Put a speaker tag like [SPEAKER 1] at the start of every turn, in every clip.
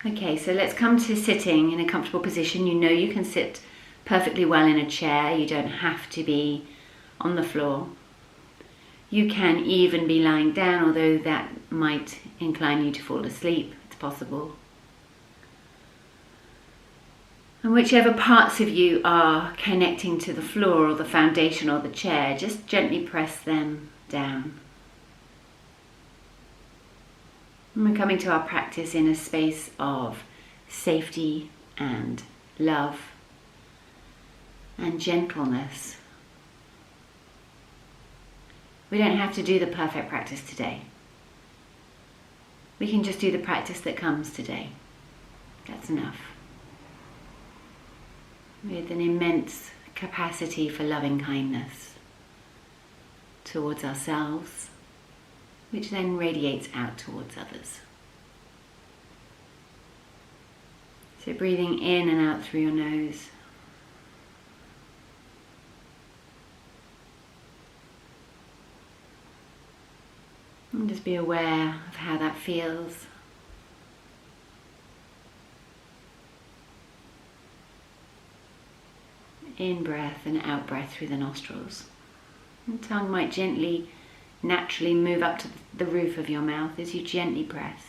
[SPEAKER 1] Okay, so let's come to sitting in a comfortable position. You know you can sit perfectly well in a chair. You don't have to be on the floor. You can even be lying down, although that might incline you to fall asleep. It's possible. And whichever parts of you are connecting to the floor or the foundation or the chair, just gently press them down. And we're coming to our practice in a space of safety and love and gentleness. We don't have to do the perfect practice today. We can just do the practice that comes today. That's enough. With an immense capacity for loving kindness towards ourselves, which then radiates out towards others. So breathing in and out through your nose. And just be aware of how that feels. In breath and out breath through the nostrils. The tongue might gently, naturally move up to the roof of your mouth as you gently press.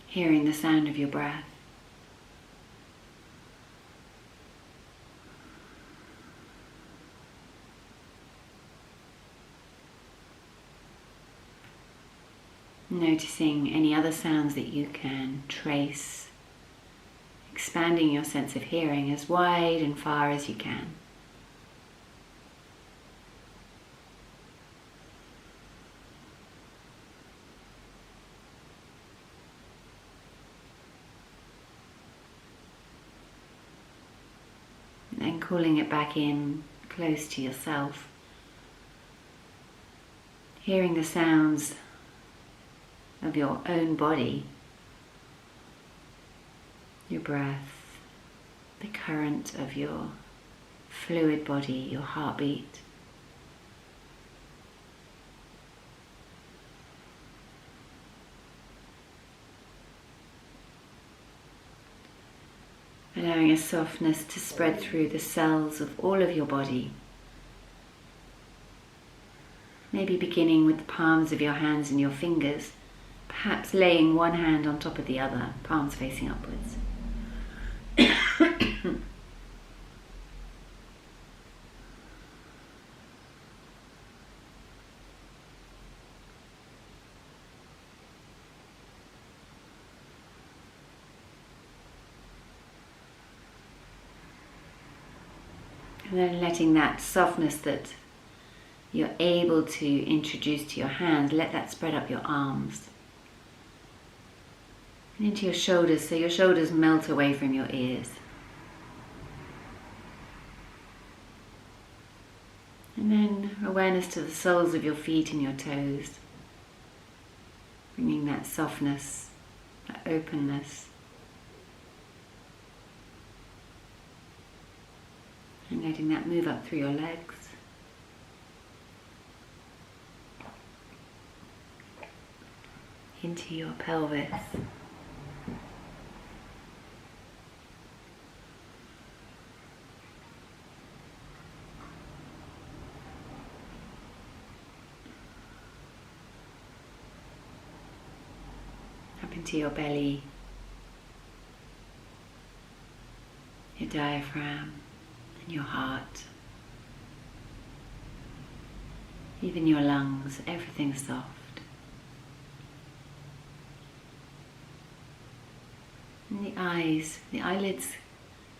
[SPEAKER 1] Hearing the sound of your breath. Noticing any other sounds that you can trace, expanding your sense of hearing as wide and far as you can. And then calling it back in close to yourself, hearing the sounds of your own body, your breath, the current of your fluid body, your heartbeat. Allowing a softness to spread through the cells of all of your body. Maybe beginning with the palms of your hands and your fingers, perhaps laying one hand on top of the other, palms facing upwards. And then letting that softness that you're able to introduce to your hands, let that spread up your arms. And into your shoulders, so your shoulders melt away from your ears. And then awareness to the soles of your feet and your toes. Bringing that softness, that openness. And letting that move up through your legs. Into your pelvis. Up into your belly, your diaphragm, and your heart. Even your lungs, everything's soft. And the eyes, the eyelids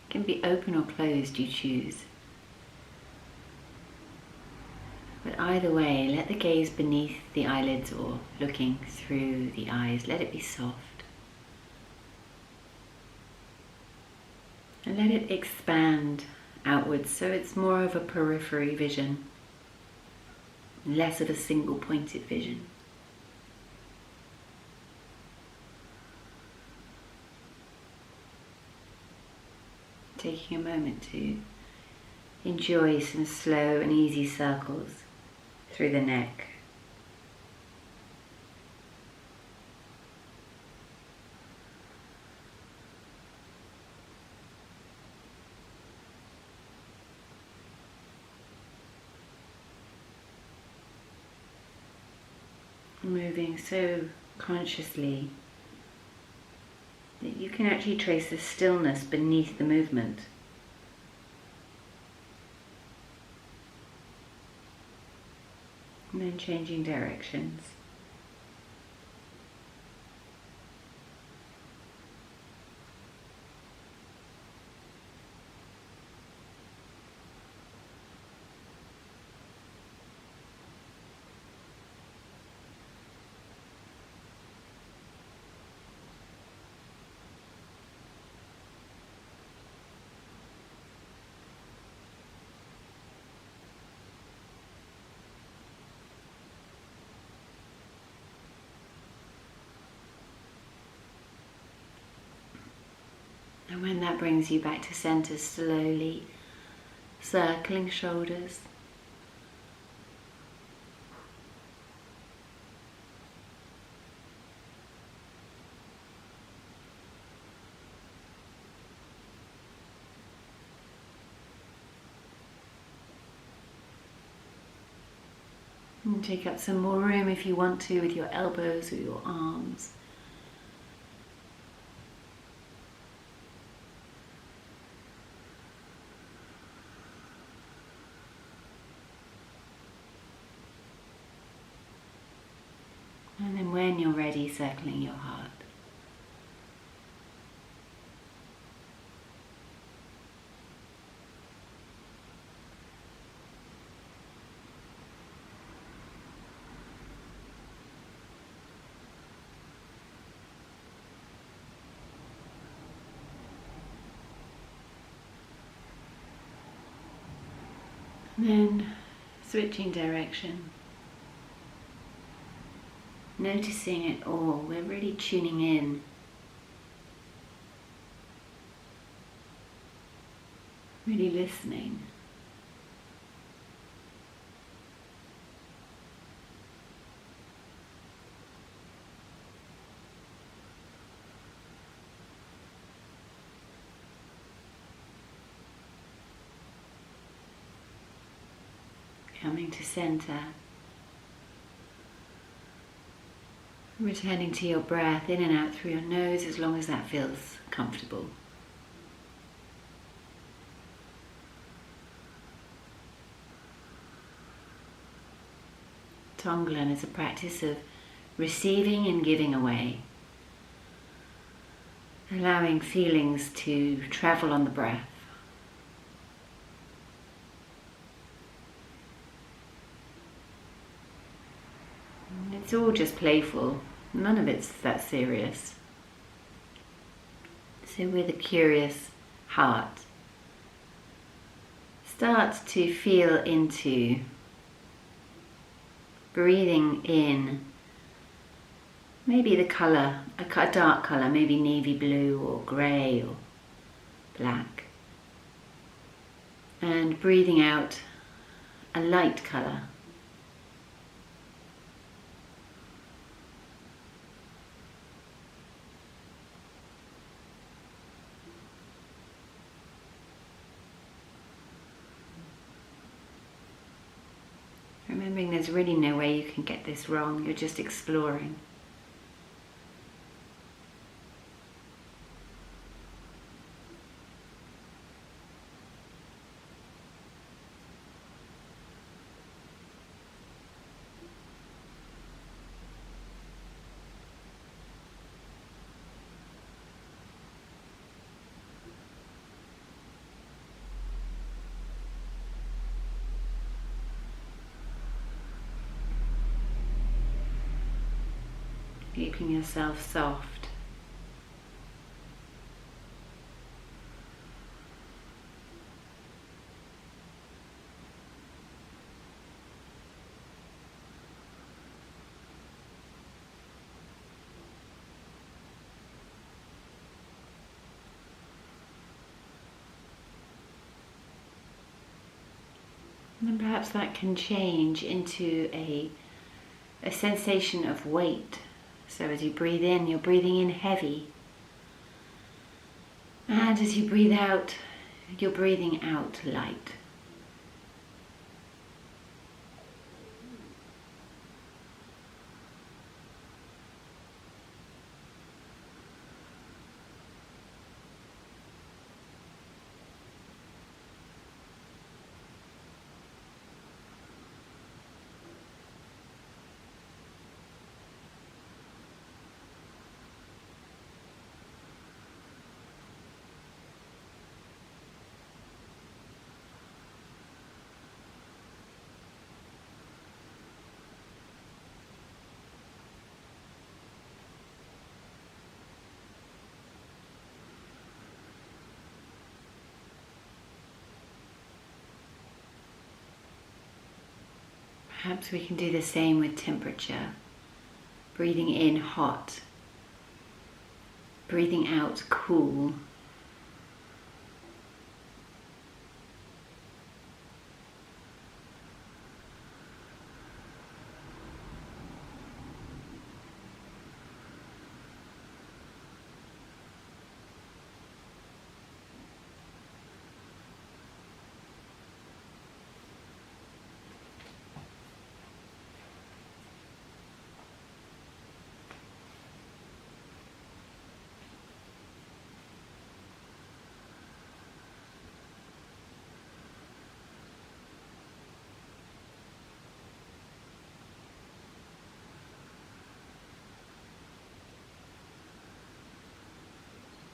[SPEAKER 1] can be open or closed, you choose. But either way, let the gaze beneath the eyelids or looking through the eyes, let it be soft. And let it expand outwards so it's more of a periphery vision, less of a single pointed vision. Taking a moment to enjoy some slow and easy circles through the neck. Moving so consciously that you can actually trace the stillness beneath the movement. And then changing directions. And when that brings you back to center, slowly circling shoulders. And take up some more room if you want to with your elbows or your arms. And then when you're ready, circling your heart. And then switching direction. Noticing it all, we're really tuning in. Really listening. Coming to center. Returning to your breath in and out through your nose as long as that feels comfortable. Tonglen is a practice of receiving and giving away, allowing feelings to travel on the breath. And it's all just playful, none of it's that serious. So with a curious heart, start to feel into breathing in maybe the colour, a dark colour, maybe navy blue or grey or black. And breathing out a light colour. Remembering there's really no way you can get this wrong, you're just exploring. Keeping yourself soft. And perhaps that can change into a sensation of weight. So as you breathe in, you're breathing in heavy. And as you breathe out, you're breathing out light. Perhaps we can do the same with temperature. Breathing in hot, breathing out cool.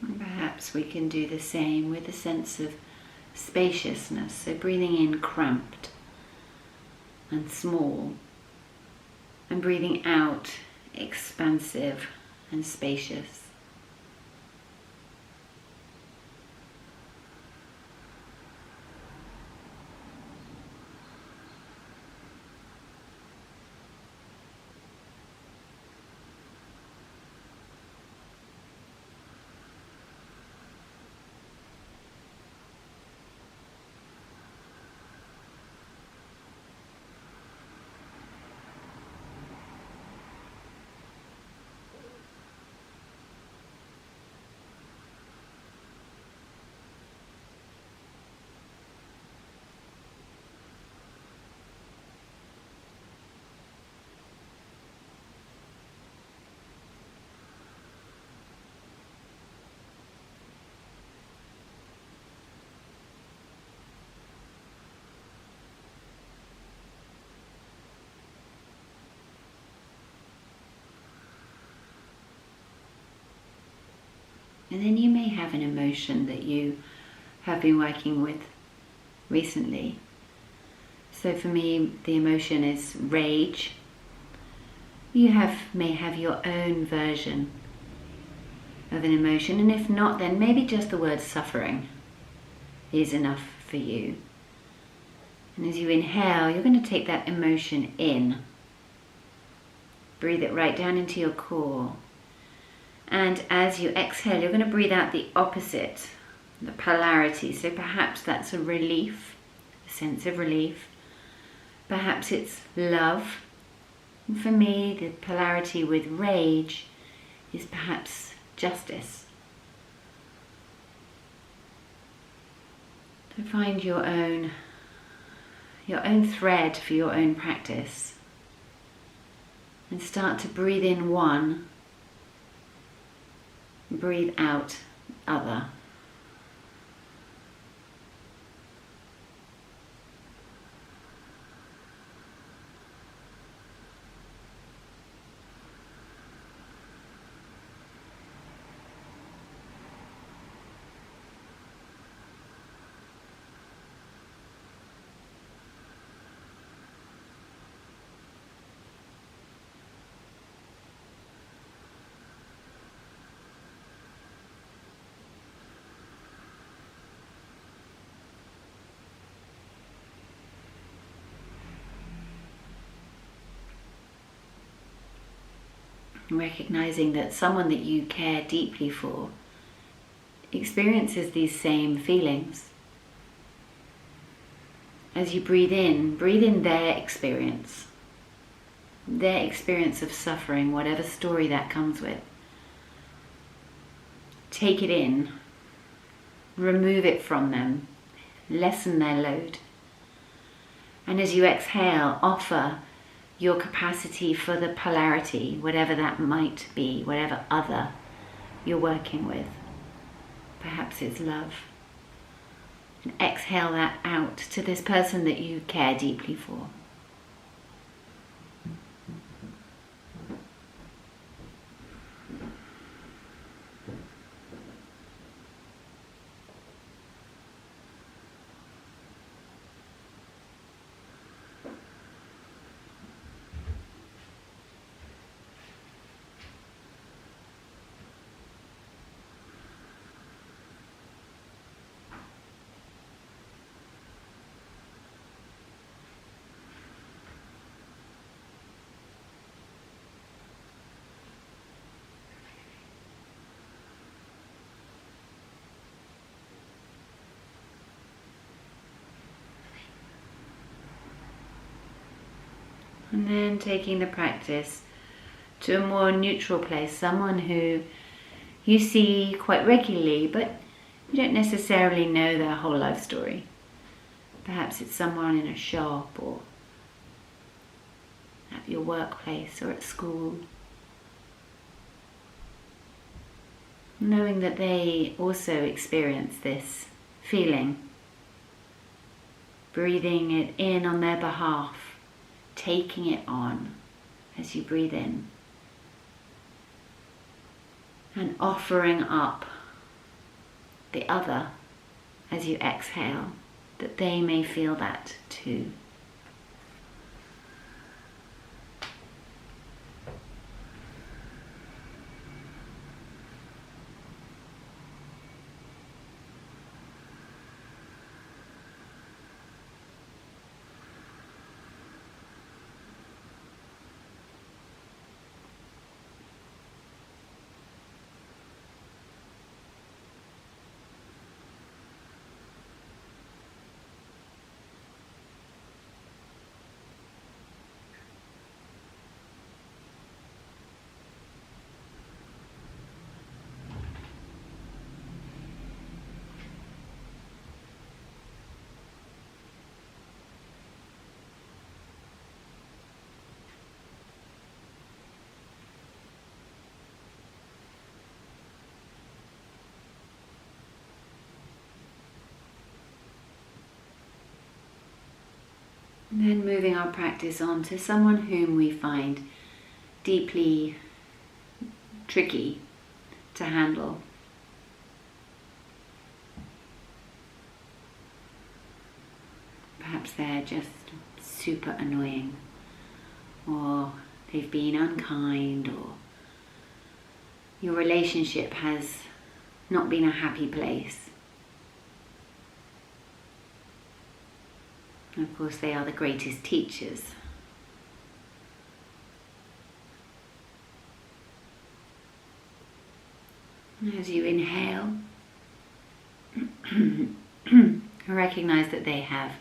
[SPEAKER 1] And perhaps we can do the same with a sense of spaciousness. So breathing in cramped and small, and breathing out expansive and spacious. And then you may have an emotion that you have been working with recently. So for me, the emotion is rage. You may have your own version of an emotion, and if not, then maybe just the word suffering is enough for you. And as you inhale, you're going to take that emotion in. Breathe it right down into your core. And as you exhale, you're going to breathe out the opposite, the polarity. So perhaps that's a relief, a sense of relief. Perhaps it's love. And for me, the polarity with rage is perhaps justice. So find your own thread for your own practice. And start to breathe in one. Breathe out other. Recognizing that someone that you care deeply for experiences these same feelings. as you breathe in their experience of suffering, whatever story that comes with. Take it in, remove it from them, lessen their load. And as you exhale, offer your capacity for the polarity, whatever that might be, whatever other you're working with. Perhaps it's love. And exhale that out to this person that you care deeply for. And then taking the practice to a more neutral place, someone who you see quite regularly, but you don't necessarily know their whole life story. Perhaps it's someone in a shop or at your workplace or at school. Knowing that they also experience this feeling. Breathing it in on their behalf. Taking it on as you breathe in. And offering up the other as you exhale, that they may feel that too. And then moving our practice on to someone whom we find deeply tricky to handle. Perhaps they're just super annoying, or they've been unkind, or your relationship has not been a happy place. And of course, they are the greatest teachers. As you inhale, recognize that they have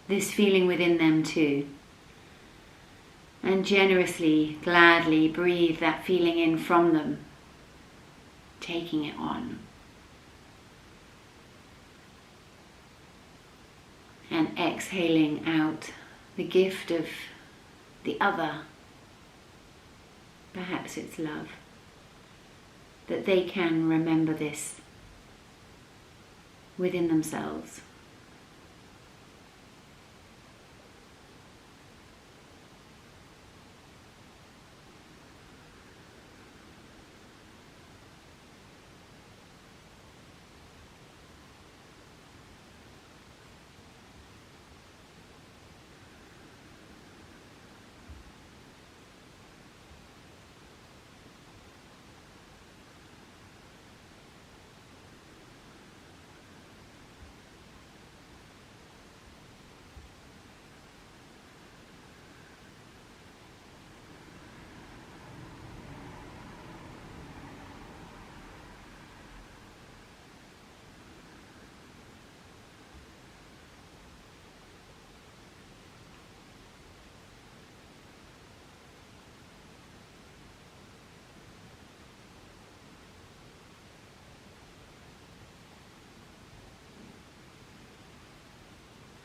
[SPEAKER 1] this feeling within them too. And generously, gladly breathe that feeling in from them, taking it on. And exhaling out the gift of the other. Perhaps it's love. That they can remember this within themselves.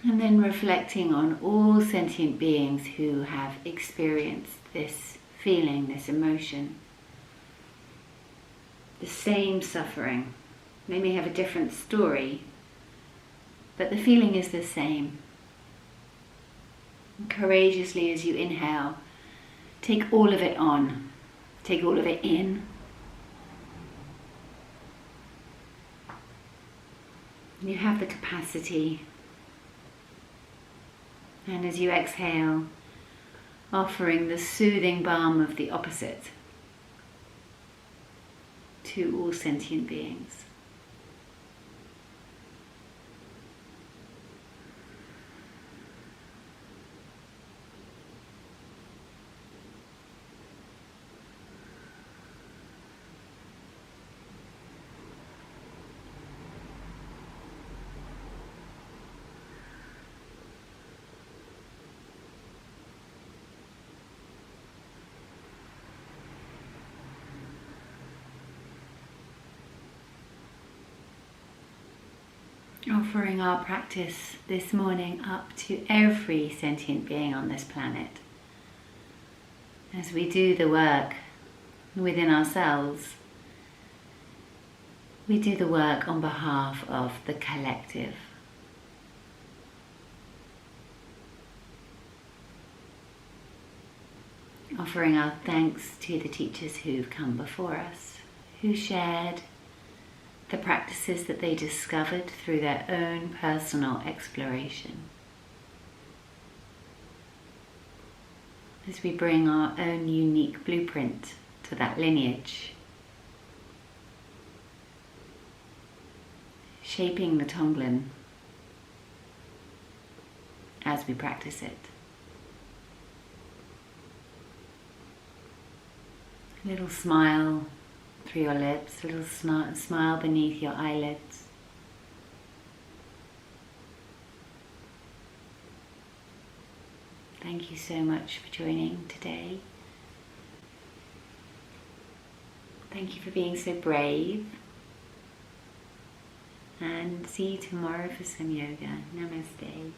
[SPEAKER 1] And then reflecting on all sentient beings who have experienced this feeling, this emotion, the same suffering. They may have a different story, but the feeling is the same. And courageously, as you inhale, take all of it on, take all of it in. You have the capacity. And as you exhale, offering the soothing balm of the opposite to all sentient beings. Offering our practice this morning up to every sentient being on this planet. As we do the work within ourselves, we do the work on behalf of the collective. Offering our thanks to the teachers who've come before us, who shared the practices that they discovered through their own personal exploration. As we bring our own unique blueprint to that lineage, shaping the Tonglen as we practice it. A little smile through your lips, a little smile beneath your eyelids. Thank you so much for joining today. Thank you for being so brave. And see you tomorrow for some yoga. Namaste.